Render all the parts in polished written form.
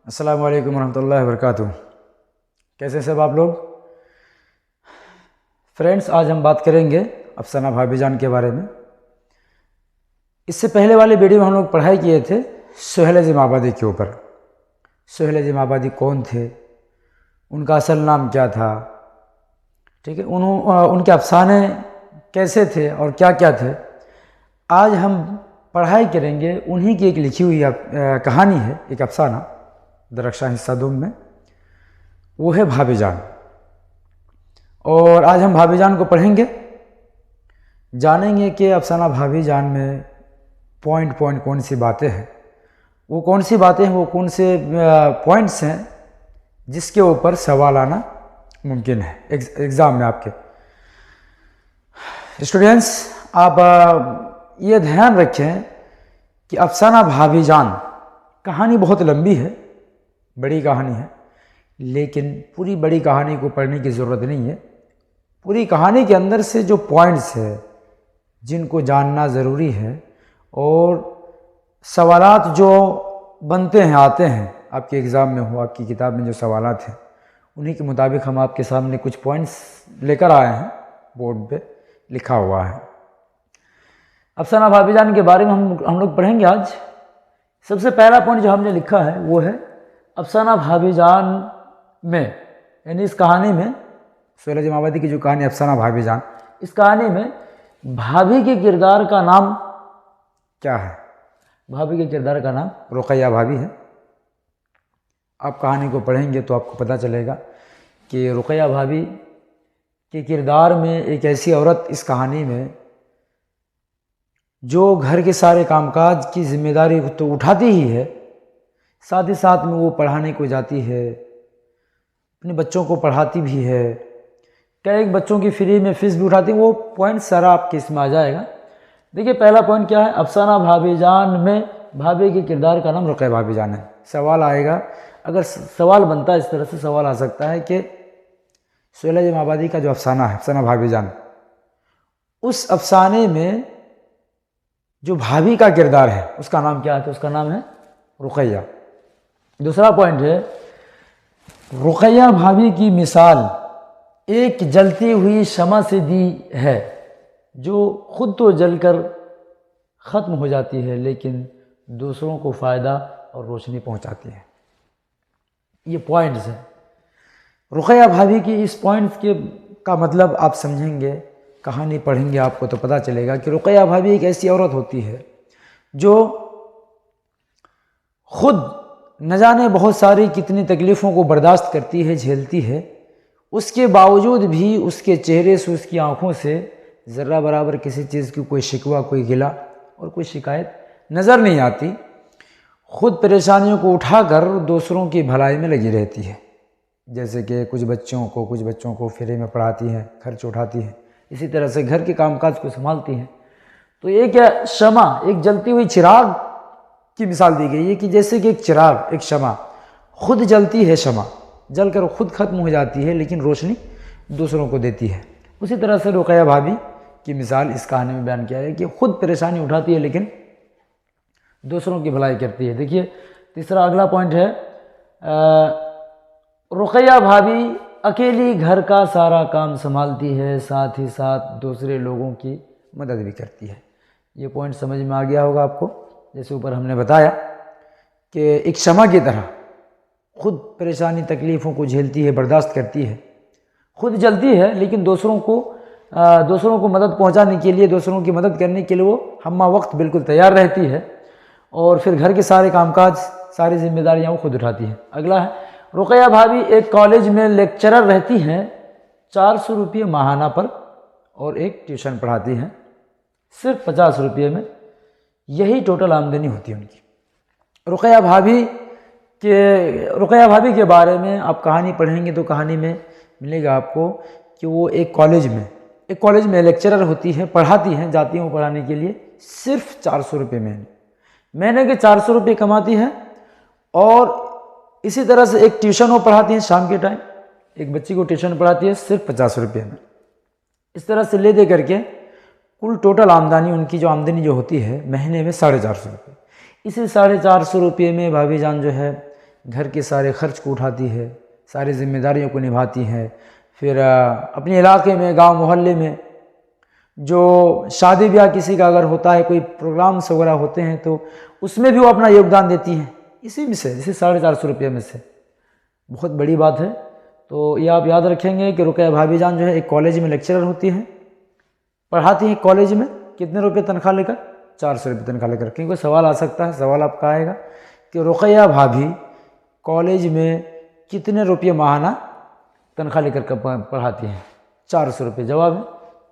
अस्सलामु अलैकुम रहमतुल्लाहि व बरकातुहू। कैसे सब आप लोग? फ्रेंड्स, आज हम बात करेंगे अफसाना भाभी जान के बारे में। इससे पहले वाले वीडियो में हम लोग पढ़ाई किए थे सुहेल अज़ीम आबादी के ऊपर। सुहेल अज़ीम आबादी कौन थे, उनका असल नाम क्या था, ठीक है, उनके अफसाने कैसे थे और क्या क्या थे। आज हम पढ़ाई करेंगे उन्हीं की एक लिखी हुई कहानी है, एक अफसाना दरख्शां हिस्सा दुम में, वो है भाभी जान। और आज हम भाभी जान को पढ़ेंगे, जानेंगे कि अफसाना भाभी जान में पॉइंट कौन सी बातें हैं, वो कौन सी बातें हैं, वो कौन से पॉइंट्स हैं जिसके ऊपर सवाल आना मुमकिन है एग्ज़ाम में आपके। स्टूडेंट्स, आप ये ध्यान रखें कि अफसाना भाभी जान कहानी बहुत लंबी है, बड़ी कहानी है, लेकिन पूरी बड़ी कहानी को पढ़ने की ज़रूरत नहीं है। पूरी कहानी के अंदर से जो पॉइंट्स है जिनको जानना ज़रूरी है, और सवालात जो बनते हैं, आते हैं आपके एग्ज़ाम में हो, आपकी किताब में जो सवालात हैं, उन्हीं के मुताबिक हम आपके सामने कुछ पॉइंट्स लेकर आए हैं, बोर्ड पे लिखा हुआ है। अफसाना भाभी जान के बारे में हम लोग पढ़ेंगे आज। सबसे पहला पॉइंट जो हमने लिखा है वो है अफसाना भाभी जान में, यानी इस कहानी में, सुहेल अज़ीम आबादी की जो कहानी अफसाना भाभी जान, इस कहानी में भाभी के किरदार का नाम क्या है? भाभी के किरदार का नाम रुक़ैया भाभी है। आप कहानी को पढ़ेंगे तो आपको पता चलेगा कि रुक़ैया भाभी के किरदार में एक ऐसी औरत इस कहानी में जो घर के सारे कामकाज की जिम्मेदारी तो उठाती ही है, साथ ही साथ में वो पढ़ाने को जाती है, अपने बच्चों को पढ़ाती भी है, कई बच्चों की फ्री में फ़ीस भी उठाती है। वो पॉइंट सारा आपके इसमें आ जाएगा। देखिए, पहला पॉइंट क्या है, अफसाना भाभी जान में भाभी के किरदार का नाम रुक़ैया भाभी जान है। सवाल आएगा, अगर सवाल बनता है इस तरह से सवाल आ सकता है कि सुहेल अज़ीम आबादी का जो अफसाना है अफसाना भाभी जान, उस अफसाने में जो भाभी का किरदार है उसका नाम क्या है? तो उसका नाम है रुक़ैया। दूसरा पॉइंट है, रुक़ैया भाभी की मिसाल एक जलती हुई शमा से दी है, जो खुद तो जलकर ख़त्म हो जाती है लेकिन दूसरों को फ़ायदा और रोशनी पहुंचाती है। ये पॉइंट्स हैं रुक़ैया भाभी की। इस पॉइंट्स के का मतलब आप समझेंगे, कहानी पढ़ेंगे आपको तो पता चलेगा कि रुक़ैया भाभी एक ऐसी औरत होती है जो खुद न जाने बहुत सारी कितनी तकलीफ़ों को बर्दाश्त करती है, झेलती है, उसके बावजूद भी उसके चेहरे से, उसकी आँखों से ज़र्रा बराबर किसी चीज़ की कोई शिकवा, कोई गिला और कोई शिकायत नज़र नहीं आती। खुद परेशानियों को उठाकर दूसरों की भलाई में लगी रहती है। जैसे कि कुछ बच्चों को फ्री में पढ़ाती हैं, खर्च उठाती हैं, इसी तरह से घर के कामकाज को संभालती हैं। तो एक शमा, एक जलती हुई चिराग की मिसाल दी गई है कि जैसे कि एक चिराग, एक शमा खुद जलती है, शमा जलकर खुद ख़त्म हो जाती है लेकिन रोशनी दूसरों को देती है। उसी तरह से रुक़ैया भाभी की मिसाल इस कहानी में बयान किया है कि खुद परेशानी उठाती है लेकिन दूसरों की भलाई करती है। देखिए, तीसरा अगला पॉइंट है, रुक़ैया भाभी अकेली घर का सारा काम संभालती है, साथ ही साथ दूसरे लोगों की मदद भी करती है। ये पॉइंट समझ में आ गया होगा आपको। जैसे ऊपर हमने बताया कि एक शमा की तरह खुद परेशानी तकलीफ़ों को झेलती है, बर्दाश्त करती है, खुद जलती है लेकिन दूसरों को मदद पहुंचाने के लिए, दूसरों की मदद करने के लिए वो हम्मा वक्त बिल्कुल तैयार रहती है, और फिर घर के सारे कामकाज, सारी जिम्मेदारियां वो खुद उठाती है। अगला है, रुक़ैया भाभी एक कॉलेज में लेक्चरर रहती हैं, 400 रुपये माहाना पर, और एक ट्यूशन पढ़ाती हैं सिर्फ 50 रुपये में। यही टोटल आमदनी होती है उनकी। रुक़ैया भाभी के बारे में आप कहानी पढ़ेंगे तो कहानी में मिलेगा आपको कि वो एक कॉलेज में लेक्चरर होती है, पढ़ाती हैं, जाती हैं वो पढ़ाने के लिए, सिर्फ 400 रुपये महीने के 400 रुपये कमाती हैं। और इसी तरह से एक ट्यूशन वो पढ़ाती हैं, शाम के टाइम एक बच्ची को ट्यूशन पढ़ाती है सिर्फ 50 रुपये में। इस तरह से ले दे करके कुल टोटल आमदनी, उनकी जो होती है महीने में 450 रुपये। इसी 450 रुपये में भाभी जान जो है घर के सारे खर्च को उठाती है, सारी जिम्मेदारियों को निभाती है। फिर अपने इलाके में, गांव मोहल्ले में जो शादी ब्याह किसी का अगर होता है, कोई प्रोग्राम्स वगैरह होते हैं, तो उसमें भी वो अपना योगदान देती हैं, इसी में से, इसी 450 रुपये में से। बहुत बड़ी बात है। तो ये आप याद रखेंगे कि रुकैया भाभी जान जो है एक कॉलेज में लेक्चरर होती हैं, पढ़ाती हैं कॉलेज में। कितने रुपये तनख्वाह लेकर? 400 रुपये तनख्वाह लेकर। क्योंकि सवाल आ सकता है, सवाल आपका आएगा कि रुकैया भाभी कॉलेज में कितने रुपये माहाना तनख्वाह लेकर पढ़ाती हैं? 400 रुपये। जवाब है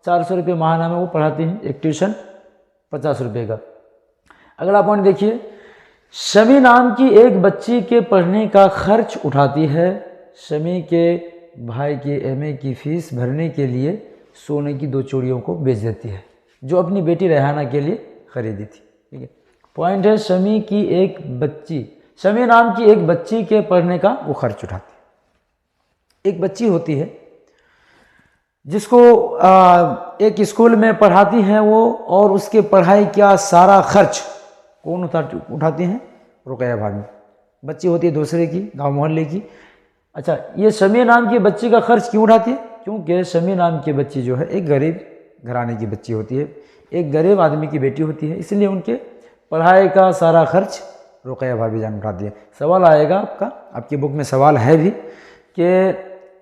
400 रुपये माहाना में वो पढ़ाती हैं। एक ट्यूशन 50 रुपये का। अगला पॉइंट देखिए, शमी नाम की एक बच्ची के पढ़ने का खर्च उठाती है। शमी के भाई के एमए की फ़ीस भरने के लिए सोने की 2 चूड़ियों को बेच देती है, जो अपनी बेटी रेहाना के लिए खरीदी थी। ठीक है, पॉइंट है शमी नाम की एक बच्ची के पढ़ने का वो खर्च उठाती है। एक बच्ची होती है जिसको एक स्कूल में पढ़ाती हैं वो, और उसके पढ़ाई का सारा खर्च कौन उठाती हैं? रुकैया भाभी। बच्ची होती है दूसरे की, गांव मोहल्ले की। अच्छा, ये शमी नाम की बच्ची का खर्च क्यों उठाती है? क्योंकि शमी नाम की बच्ची जो है एक गरीब घराने की बच्ची होती है, एक गरीब आदमी की बेटी होती है, इसलिए उनके पढ़ाई का सारा खर्च रुकैया भाभी जान उठाती है। सवाल आएगा आपका, आपकी बुक में सवाल है भी कि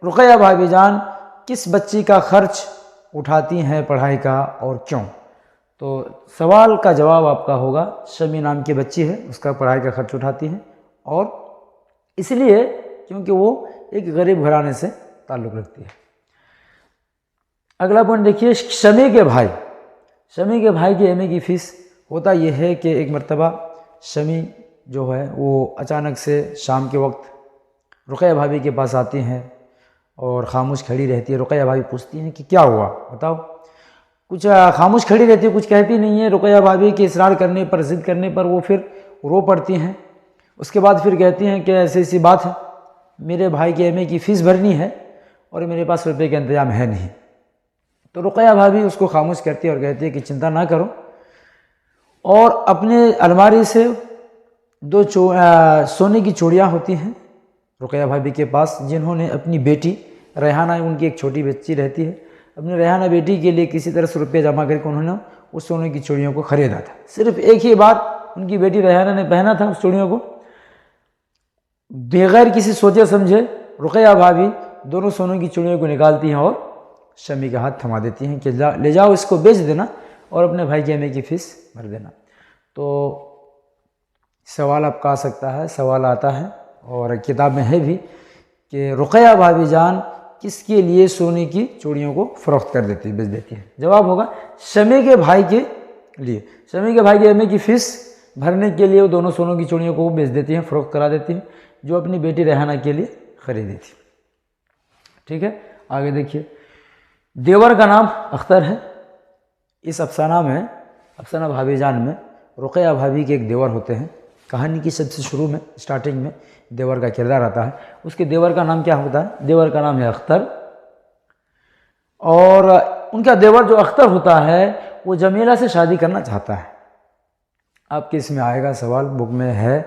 रुकैया भाभी जान किस बच्ची का खर्च उठाती हैं पढ़ाई का और क्यों? तो सवाल का जवाब आपका होगा शमी नाम की बच्ची है, उसका पढ़ाई का खर्च उठाती है, और इसलिए क्योंकि वो एक गरीब घराने से ताल्लुक़ रखती है। अगला पॉइंट देखिए, शमी के भाई के एमए की फ़ीस। होता यह है कि एक मर्तबा शमी जो है वो अचानक से शाम के वक्त रुकैया भाभी के पास आती हैं और ख़ामोश खड़ी रहती है। रुकैया भाभी पूछती हैं कि क्या हुआ, बताओ। कुछ खामोश खड़ी रहती है, कुछ कहती नहीं है। रुकैया भाभी के इसरार करने पर, ज़िद करने पर वो फिर रो पड़ती हैं। उसके बाद फिर कहती हैं कि ऐसी ऐसी बात है, मेरे भाई के एमए की फ़ीस भरनी है और मेरे पास रुपये का इंतजाम है नहीं। तो रुकैया भाभी उसको खामोश करती है और कहती है कि चिंता ना करो, और अपने अलमारी से 2 सोने की चूड़ियाँ होती हैं रुकैया भाभी के पास, जिन्होंने अपनी बेटी रेहाना, उनकी एक छोटी बच्ची रहती है, अपनी रेहाना बेटी के लिए किसी तरह से रुपये जमा करके उन्होंने उस सोने की चूड़ियों को ख़रीदा था। सिर्फ एक ही बार उनकी बेटी रेहाना ने पहना था उस चूड़ियों को। बगैर किसी सोचे समझे रुकैया भाभी दोनों सोने की चूड़ियों को निकालती हैं और शमी का हाथ थमा देती हैं कि ले जाओ, इसको बेच देना और अपने भाई के एमए की फ़ीस भर देना। तो सवाल आपका आ सकता है, सवाल आता है और किताब में है भी कि रुकैया भाभी जान किसके लिए सोने की चूड़ियों को फ़रोख्त कर देती है, बेच देती है? जवाब होगा शमी के भाई के लिए। शमी के भाई के एमए की फ़ीस भरने के लिए वो दोनों सोनों की चूड़ियों को बेच देती हैं, फ़रोख्त करा देती हैं, जो अपनी बेटी रेहाना के लिए ख़रीदी थी। ठीक है, आगे देखिए। देवर का नाम अख्तर है। इस अफसाना में, अफसाना भाभी जान में रुकैया भाभी के एक देवर होते हैं। कहानी की सबसे शुरू में, स्टार्टिंग में देवर का किरदार आता है। उसके देवर का नाम क्या होता है? देवर का नाम है अख्तर। और उनका देवर जो अख्तर होता है वो जमीला से शादी करना चाहता है। आपके इसमें आएगा सवाल, बुक में है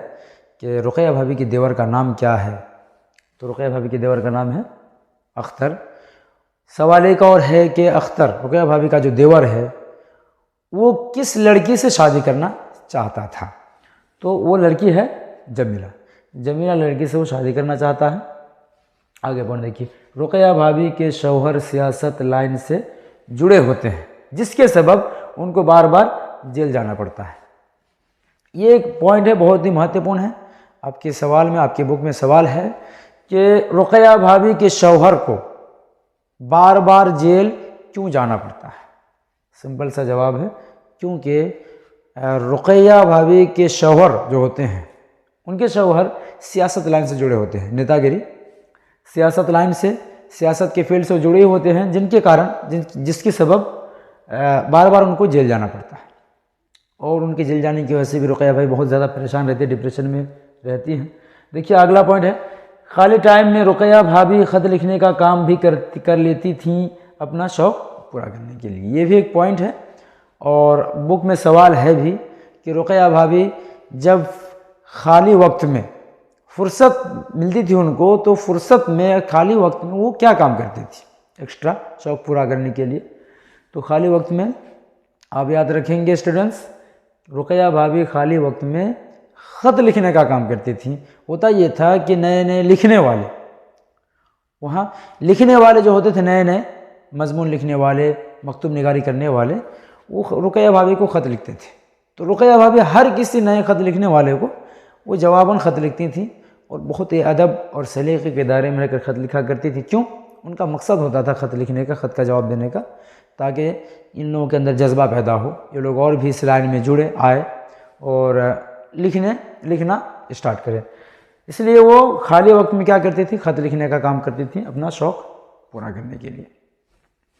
कि रुकैया भाभी के देवर का नाम क्या है? तो रुकैया भाभी के देवर का नाम है अख्तर। सवाल एक और है कि अख्तर, रुकैया भाभी का जो देवर है, वो किस लड़की से शादी करना चाहता था? तो वो लड़की है जमीला। जमीला लड़की से वो शादी करना चाहता है। आगे पढ़ देखिए। रुकैया भाभी के शौहर सियासत लाइन से जुड़े होते हैं, जिसके सबब उनको बार बार जेल जाना पड़ता है। ये एक पॉइंट है, बहुत ही महत्वपूर्ण है। आपके सवाल में, आपकी बुक में सवाल है कि रुकैया भाभी के शौहर को बार बार जेल क्यों जाना पड़ता है? सिंपल सा जवाब है, क्योंकि रुकैया भाभी के शौहर जो होते हैं, उनके शौहर सियासत लाइन से जुड़े होते हैं, नेतागिरी, सियासत लाइन से, सियासत के फील्ड से जुड़े होते हैं, जिनके कारण, जिसके सबब बार बार उनको जेल जाना पड़ता है। और उनके जेल जाने की वजह से भी रुकैया भाभी बहुत ज़्यादा परेशान रहती है, डिप्रेशन में रहती हैं। देखिए अगला पॉइंट है, खाली टाइम में रुकैया भाभी ख़त लिखने का काम भी कर लेती थीं अपना शौक़ पूरा करने के लिए। ये भी एक पॉइंट है। और बुक में सवाल है भी कि रुकैया भाभी जब खाली वक्त में फुर्सत मिलती थी उनको, तो फुर्सत में खाली वक्त में वो क्या काम करती थी एक्स्ट्रा शौक़ पूरा करने के लिए। तो खाली वक्त में आप याद रखेंगे स्टूडेंट्स, रुक़ैया भाभी खाली वक्त में ख़त लिखने का काम करती थी। होता ये था कि नए नए लिखने वाले, वहाँ लिखने वाले जो होते थे, नए नए मजमून लिखने वाले, मकतूब निगारी करने वाले, वो रुक़ैया भाभी को ख़त लिखते थे। तो रुक़ैया भाभी हर किसी नए ख़त लिखने वाले को वो जवाबन ख़त लिखती थी और बहुत ही अदब और सलीक़े के दायरे में रहकर ख़त लिखा करती थी। क्यों? उनका मकसद होता था ख़त लिखने का, ख़त का जवाब देने का, ताकि इन लोगों के अंदर जज्बा पैदा हो, ये लोग और भी इस लाइन में जुड़े आए और लिखना स्टार्ट करें। इसलिए वो खाली वक्त में क्या करती थी? ख़त लिखने का काम करती थी अपना शौक़ पूरा करने के लिए।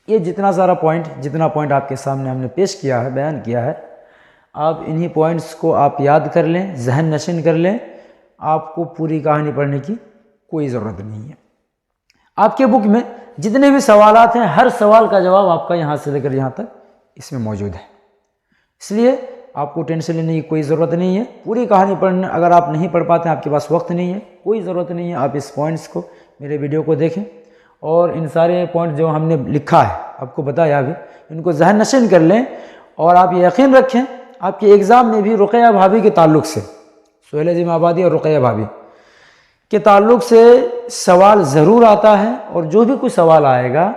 ये जितना पॉइंट आपके सामने हमने पेश किया है, बयान किया है, आप इन्हीं पॉइंट्स को आप याद कर लें, जहन नशीन कर लें। आपको पूरी कहानी पढ़ने की कोई ज़रूरत नहीं है। आपके बुक में जितने भी सवालात हैं, हर सवाल का जवाब आपका यहाँ से लेकर यहाँ तक इसमें मौजूद है। इसलिए आपको टेंशन लेने की कोई ज़रूरत नहीं है। पूरी कहानी पढ़ने अगर आप नहीं पढ़ पाते हैं, आपके पास वक्त नहीं है, कोई ज़रूरत नहीं है। आप इस पॉइंट्स को, मेरे वीडियो को देखें और इन सारे पॉइंट जो हमने लिखा है, आपको बताया अभी, इनको जहन नशीन कर लें। और आप ये यकीन रखें, आपके एग्ज़ाम में भी रुक़ैया भाभी के ताल्लुक़ से, सुहेल अज़ीम आबादी और रुक़ैया भाभी के ताल्लुक़ से सवाल ज़रूर आता है। और जो भी कुछ सवाल आएगा,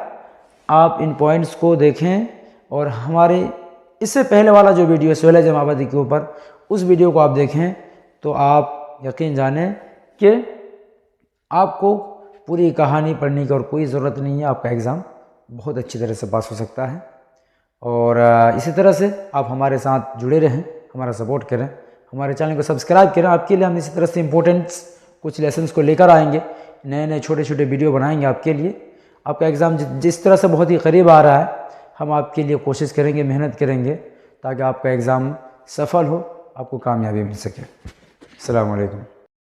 आप इन पॉइंट्स को देखें। और हमारे इससे पहले वाला जो वीडियो है सुहेल अज़ीम आबादी के ऊपर, उस वीडियो को आप देखें तो आप यकीन जानें कि आपको पूरी कहानी पढ़ने की और कोई ज़रूरत नहीं है। आपका एग्ज़ाम बहुत अच्छी तरह से पास हो सकता है। और इसी तरह से आप हमारे साथ जुड़े रहें, हमारा सपोर्ट करें, हमारे चैनल को सब्सक्राइब करें। आपके लिए हम इसी तरह से इम्पोर्टेंट्स कुछ लेसन्स को लेकर आएंगे, नए नए छोटे छोटे वीडियो बनाएंगे आपके लिए। आपका एग्ज़ाम जिस तरह से बहुत ही करीब आ रहा है, हम आपके लिए कोशिश करेंगे, मेहनत करेंगे, ताकि आपका एग्ज़ाम सफल हो, आपको कामयाबी मिल सके। अस्सलामु अलैकुम।